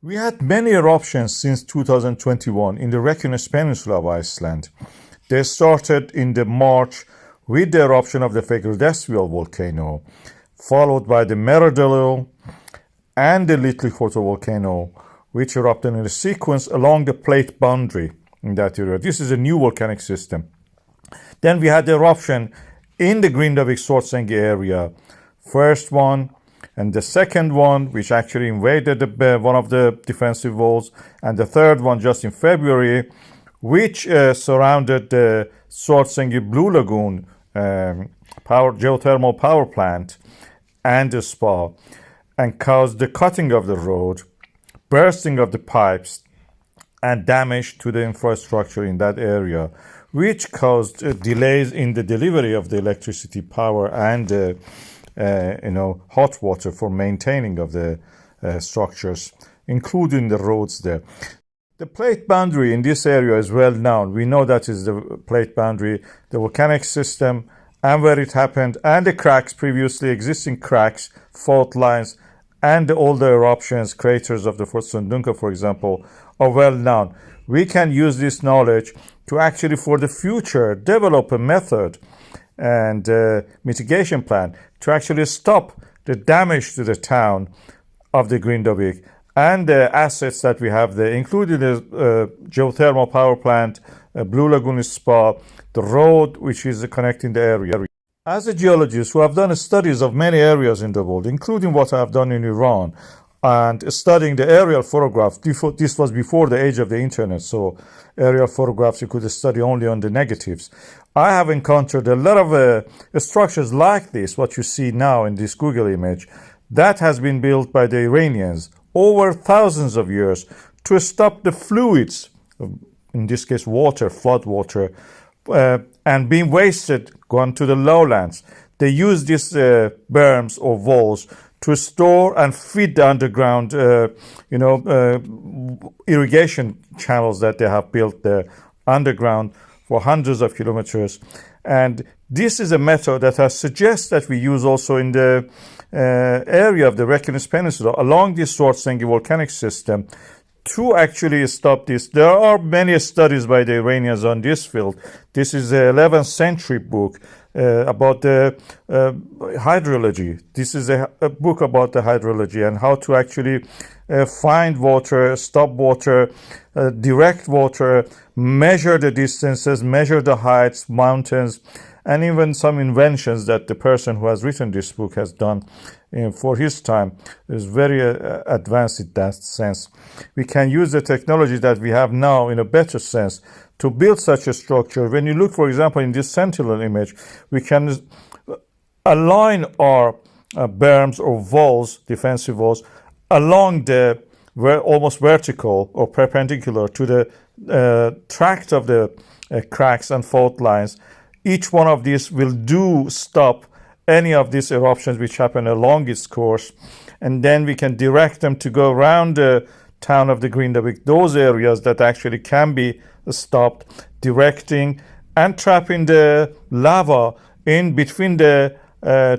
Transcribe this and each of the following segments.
We had many eruptions since 2021 in the Reykjaness Peninsula of Iceland. They started in the March with the eruption of the Grindavík volcano, followed by the Meradillo and the Little volcano, which erupted in a sequence along the plate boundary in that area. This is a new volcanic system. Then we had the eruption in the Grindavík Svartsengi area. First one and the second one, which actually invaded one of the defensive walls, and the third one just in February, which surrounded the Svartsengi Blue Lagoon geothermal power plant and the spa, and caused the cutting of the road, bursting of the pipes, and damage to the infrastructure in that area, which caused delays in the delivery of the electricity power and hot water for maintaining of the structures, including the roads there. The plate boundary in this area is well known. We know that is the plate boundary, the volcanic system, and where it happened, and the cracks, previously existing cracks, fault lines, and all the eruptions, craters of the Fort Sundunka, for example, are well known. We can use this knowledge to actually, for the future, develop a method and mitigation plan to actually stop the damage to the town of the Grindavík and the assets that we have there, including the geothermal power plant, Blue Lagoon spa, the road which is connecting the area. As a geologist who have done studies of many areas in the world, including what I have done in Iran, and studying the aerial photographs, this was before the age of the internet, so aerial photographs you could study only on the negatives. I have encountered a lot of structures like this, what you see now in this Google image, that has been built by the Iranians over thousands of years to stop the fluids, in this case water, flood water, and being wasted, gone to the lowlands. They use these berms or walls to store and feed the underground, irrigation channels that they have built there underground for hundreds of kilometers. And this is a method that I suggest that we use also in the area of the Reykjaness Peninsula along this Svartsengi volcanic system to actually stop this. There are many studies by the Iranians on this field. This is an 11th century book about the hydrology. This is a book about the hydrology and how to actually find water, stop water, direct water, measure the distances, measure the heights, mountains, and even some inventions that the person who has written this book has done for his time is very advanced in that sense. We can use the technology that we have now in a better sense to build such a structure. When you look, for example, in this sentinel image, we can align our berms or walls, defensive walls, along the almost vertical or perpendicular to the tract of the cracks and fault lines. Each one of these will stop any of these eruptions which happen along its course, and then we can direct them to go around the town of the Grindavík, those areas that actually can be stopped, directing and trapping the lava in between the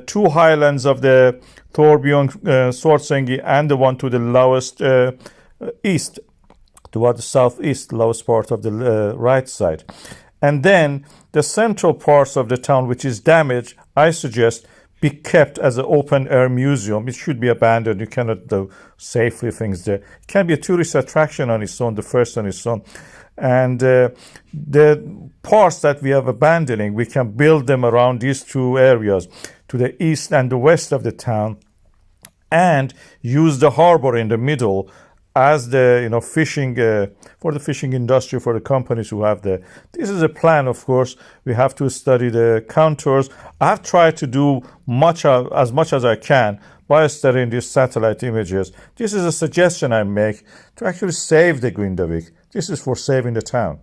two highlands of the Thorbjörn Svartsengi and the one to the lowest east, toward the southeast, lowest part of the right side. And then the central parts of the town which is damaged, I suggest be kept as an open-air museum. It should be abandoned. You cannot do safely things there. It can be a tourist attraction on its own, the first on its own. And the parts that we are abandoning, we can build them around these two areas, to the east and the west of the town, and use the harbor in the middle as the fishing for the fishing industry, for the companies who have the. This is a plan, of course. We have to study the contours. I've tried to do as much as I can by studying these satellite images. This is a suggestion I make to actually save the Grindavík. This is for saving the town.